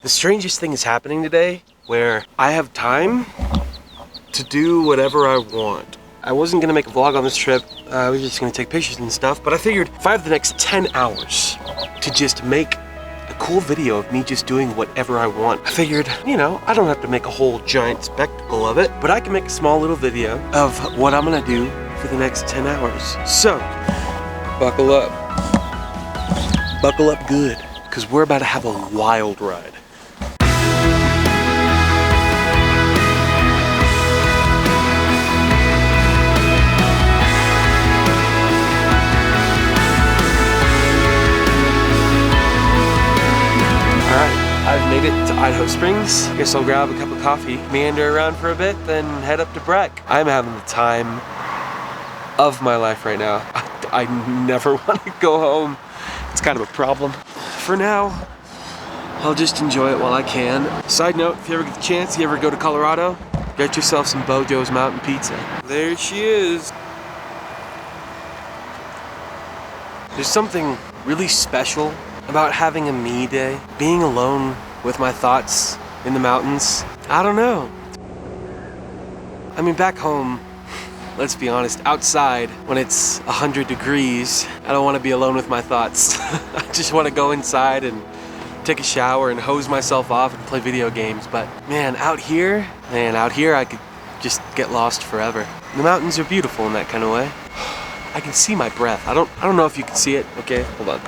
The strangest thing is happening today where I have time to do whatever I want. I wasn't gonna make a vlog on this trip. I was just gonna take pictures and stuff, but I figured if I have the next 10 hours to just make a cool video of me just doing whatever I want, I figured, you know, I don't have to make a whole giant spectacle of it, but I can make a small little video of what I'm gonna do for the next 10 hours. So, buckle up. Buckle up good, because we're about to have a wild ride. I've made it to Idaho Springs. Guess I'll grab a cup of coffee, meander around for a bit, then head up to Breck. I'm having the time of my life right now. I never want to go home. It's kind of a problem. For now, I'll just enjoy it while I can. Side note, if you ever get the chance, you ever go to Colorado, get yourself some Bojo's Mountain Pizza. There she is. There's something really special about having a me day, being alone with my thoughts in the mountains. I don't know. I mean, back home, let's be honest, outside when it's 100 degrees, I don't want to be alone with my thoughts. I just want to go inside and take a shower and hose myself off and play video games. But man, out here I could just get lost forever. The mountains are beautiful in that kind of way. I can see my breath. I don't know if you can see it. Okay, hold on.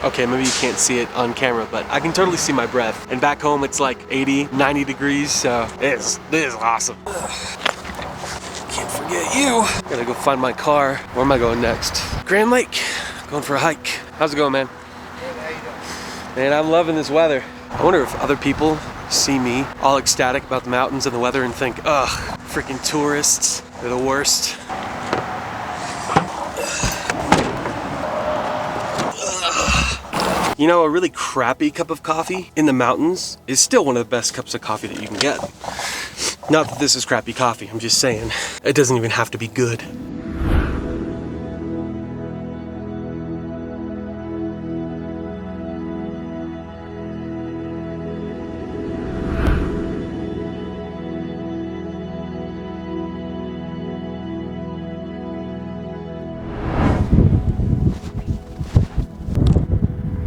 Okay, maybe you can't see it on camera, but I can totally see my breath. And back home, it's like 80, 90 degrees, so this is awesome. Can't forget you. Gotta go find my car. Where am I going next? Grand Lake. Going for a hike. How's it going, man? Good, how you doing? Man, I'm loving this weather. I wonder if other people see me all ecstatic about the mountains and the weather and think, ugh, freaking tourists, they're the worst. You know, a really crappy cup of coffee in the mountains is still one of the best cups of coffee that you can get. Not that this is crappy coffee, I'm just saying. It doesn't even have to be good.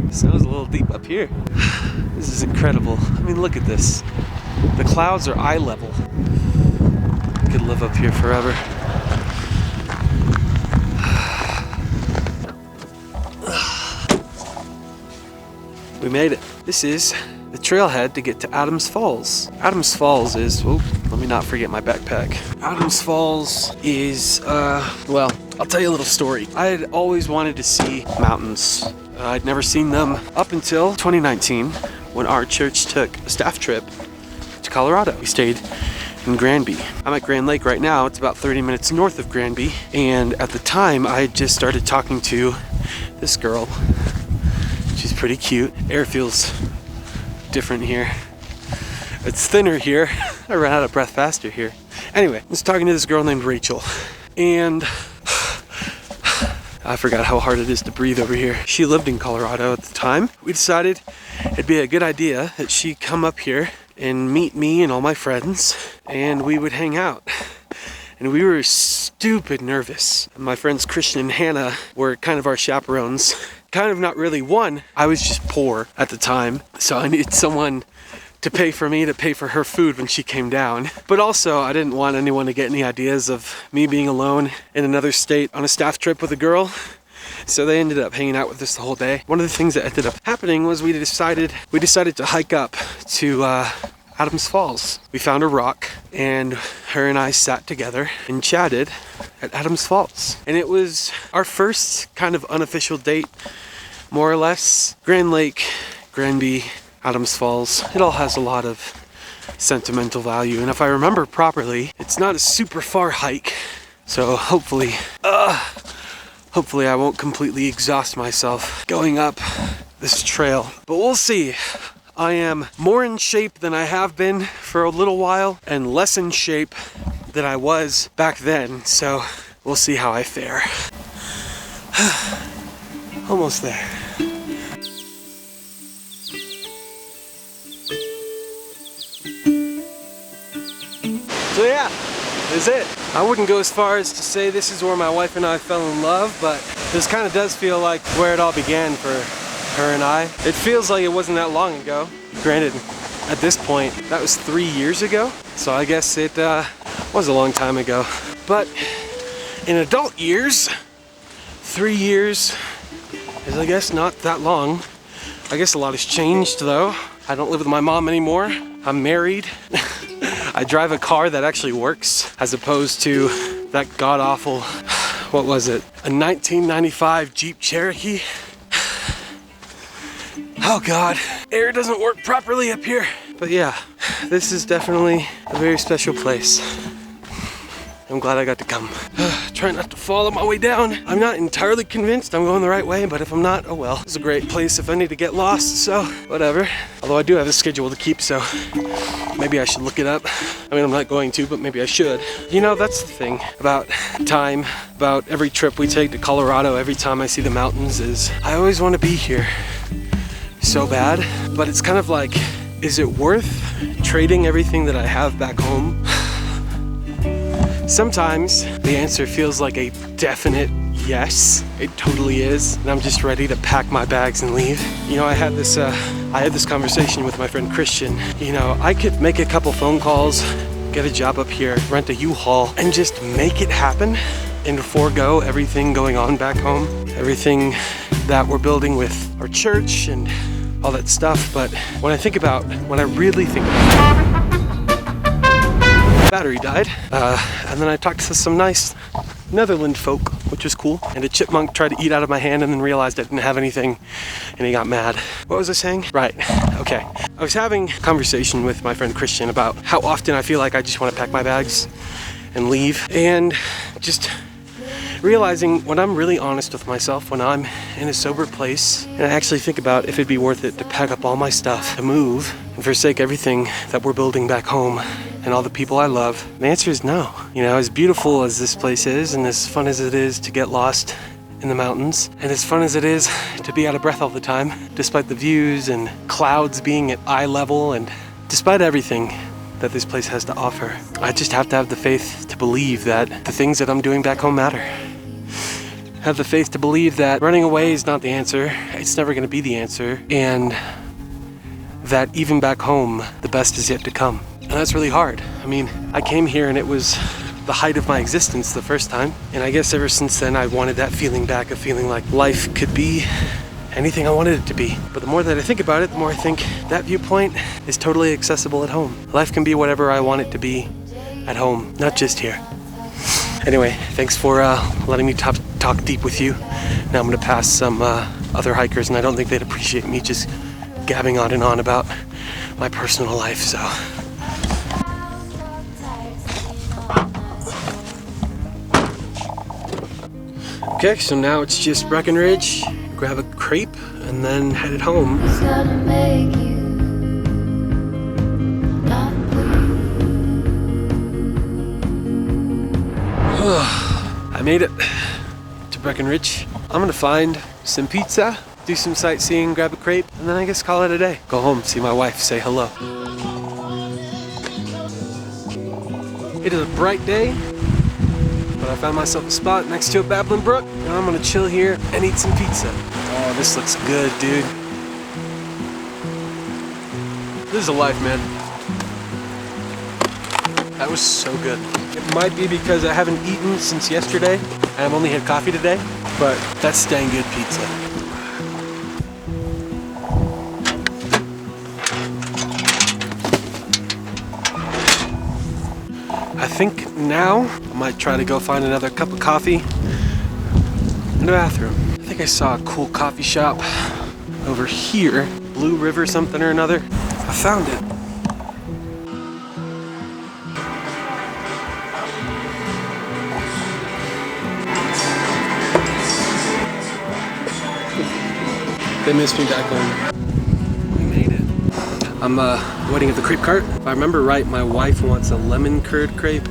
Sounds a little deep up here. This is incredible. I mean, look at this. The clouds are eye level. I could live up here forever. We made it. This is the trailhead to get to Adams Falls. Adams Falls is, oh, let me not forget my backpack. Adams Falls is, well, I'll tell you a little story. I had always wanted to see mountains. I'd never seen them up until 2019 when our church took a staff trip to Colorado. We stayed in Granby. I'm at Grand Lake right now. It's about 30 minutes north of Granby. And at the time, I had just started talking to this girl. She's pretty cute. Air feels different here. It's thinner here. I ran out of breath faster here. Anyway, I was talking to this girl named Rachel. And I forgot how hard it is to breathe over here. She lived in Colorado at the time. We decided it'd be a good idea that she come up here and meet me and all my friends, and we would hang out. And we were stupid nervous. My friends Christian and Hannah were kind of our chaperones. Kind of not really one. I was just poor at the time, so I needed someone to pay for me to pay for her food when she came down. But also, I didn't want anyone to get any ideas of me being alone in another state on a staff trip with a girl. So they ended up hanging out with us the whole day. One of the things that ended up happening was we decided to hike up to Adams Falls. We found a rock, and her and I sat together and chatted at Adams Falls. And it was our first kind of unofficial date, more or less. Grand Lake, Granby, Adams Falls. It all has a lot of sentimental value, and if I remember properly, it's not a super far hike, so hopefully I won't completely exhaust myself going up this trail, but we'll see. I am more in shape than I have been for a little while, and less in shape than I was back then, so we'll see how I fare. Almost there. So yeah, this is it. I wouldn't go as far as to say this is where my wife and I fell in love, but this kind of does feel like where it all began for her and I. It feels like it wasn't that long ago. Granted, at this point, that was 3 years ago, so I guess it was a long time ago. But in adult years, 3 years is, I guess, not that long. I guess a lot has changed though. I don't live with my mom anymore. I'm married. I drive a car that actually works, as opposed to that god-awful, what was it? A 1995 Jeep Cherokee. Oh God, air doesn't work properly up here. But yeah, this is definitely a very special place. I'm glad I got to come. Try not to fall on my way down. I'm not entirely convinced I'm going the right way, but if I'm not, oh well. It's a great place if I need to get lost, so whatever. Although I do have a schedule to keep, so maybe I should look it up. I mean, I'm not going to, but maybe I should. You know, that's the thing about time, about every trip we take to Colorado, every time I see the mountains, is I always want to be here so bad, but it's kind of like, is it worth trading everything that I have back home? Sometimes the answer feels like a definite yes. It totally is, and I'm just ready to pack my bags and leave. You know, I had this conversation with my friend Christian. You know, I could make a couple phone calls, get a job up here, rent a U-Haul, and just make it happen and forego everything going on back home, everything that we're building with our church and all that stuff. But when I really think about it, battery died, and then I talked to some nice Netherland folk, which was cool, and a chipmunk tried to eat out of my hand and then realized I didn't have anything, and he got mad. What was I saying? Right, okay. I was having a conversation with my friend Christian about how often I feel like I just want to pack my bags and leave, and just realizing when I'm really honest with myself, when I'm in a sober place, and I actually think about if it'd be worth it to pack up all my stuff, to move, and forsake everything that we're building back home, and all the people I love, the answer is no. You know, as beautiful as this place is, and as fun as it is to get lost in the mountains, and as fun as it is to be out of breath all the time, despite the views and clouds being at eye level, and despite everything that this place has to offer, I just have to have the faith to believe that the things that I'm doing back home matter. Have the faith to believe that running away is not the answer, it's never going to be the answer, and that even back home, the best is yet to come. And that's really hard. I mean, I came here and it was the height of my existence the first time, and I guess ever since then I wanted that feeling back of feeling like life could be anything I wanted it to be. But the more that I think about it, the more I think that viewpoint is totally accessible at home. Life can be whatever I want it to be at home, not just here. Anyway, thanks for letting me talk deep with you. Now I'm gonna pass some other hikers, and I don't think they'd appreciate me just gabbing on and on about my personal life, so. Okay, so now it's just Breckenridge, grab a crepe, and then headed home. I made it to Breckenridge. I'm gonna find some pizza, do some sightseeing, grab a crepe, and then I guess call it a day. Go home, see my wife, say hello. It is a bright day, but I found myself a spot next to a babbling brook, and I'm gonna chill here and eat some pizza. Oh, this looks good, dude. This is a life, man. That was so good. It might be because I haven't eaten since yesterday, and I've only had coffee today, but that's dang good pizza. I think now I might try to go find another cup of coffee in the bathroom. I think I saw a cool coffee shop over here, Blue River something or another. I found it. They missed me back home. We made it. I'm waiting at the crepe cart. If I remember right, my wife wants a lemon curd crepe.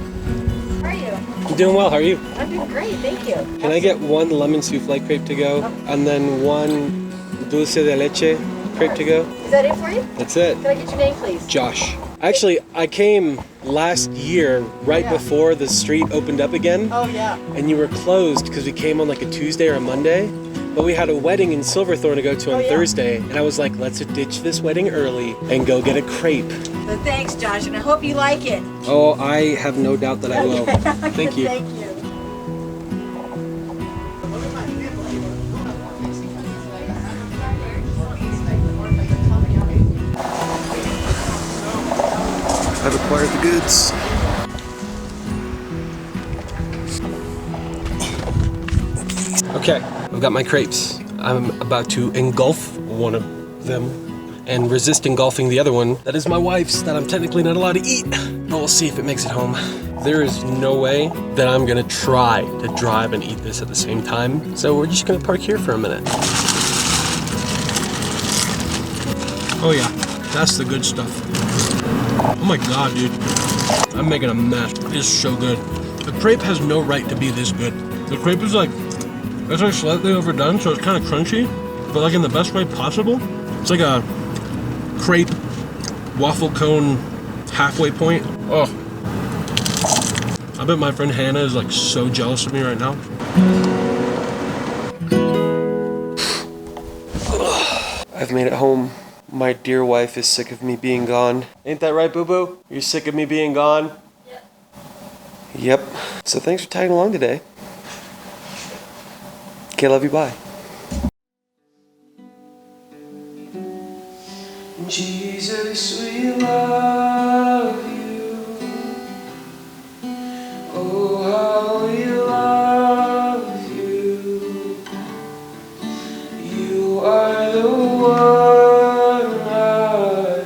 How are you? I'm doing well, how are you? I'm doing great, thank you. Can I get one lemon souffle crepe to go, and then one dulce de leche crepe to go? Is that it for you? That's it. Can I get your name, please? Josh. Actually, I came last year, right before the street opened up again. Oh, yeah. And you were closed because we came on like a Tuesday or a Monday. But we had a wedding in Silverthorne to go to on Thursday. And I was like, let's ditch this wedding early and go get a crepe. But thanks, Josh, and I hope you like it. Oh, I have no doubt that I will. Thank you. Thank you. I've acquired the goods. Okay, I've got my crepes. I'm about to engulf one of them and resist engulfing the other one. That is my wife's that I'm technically not allowed to eat, but we'll see if it makes it home. There is no way that I'm gonna try to drive and eat this at the same time. So we're just gonna park here for a minute. Oh yeah, that's the good stuff. Oh my God, dude. I'm making a mess. It's so good. The crepe has no right to be this good. The crepe is like, it's like slightly overdone, so it's kind of crunchy, but like in the best way possible. It's like a crepe waffle cone halfway point. Oh. I bet my friend Hannah is like so jealous of me right now. I've made it home. My dear wife is sick of me being gone. Ain't that right, boo-boo? You're sick of me being gone? Yep. Yep. So thanks for tagging along today. Okay, love you, bye. Jesus, we love you. Oh, how we love you. You are the one our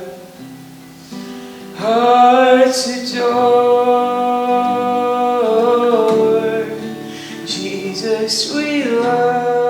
hearts adore. Jesus, we love you.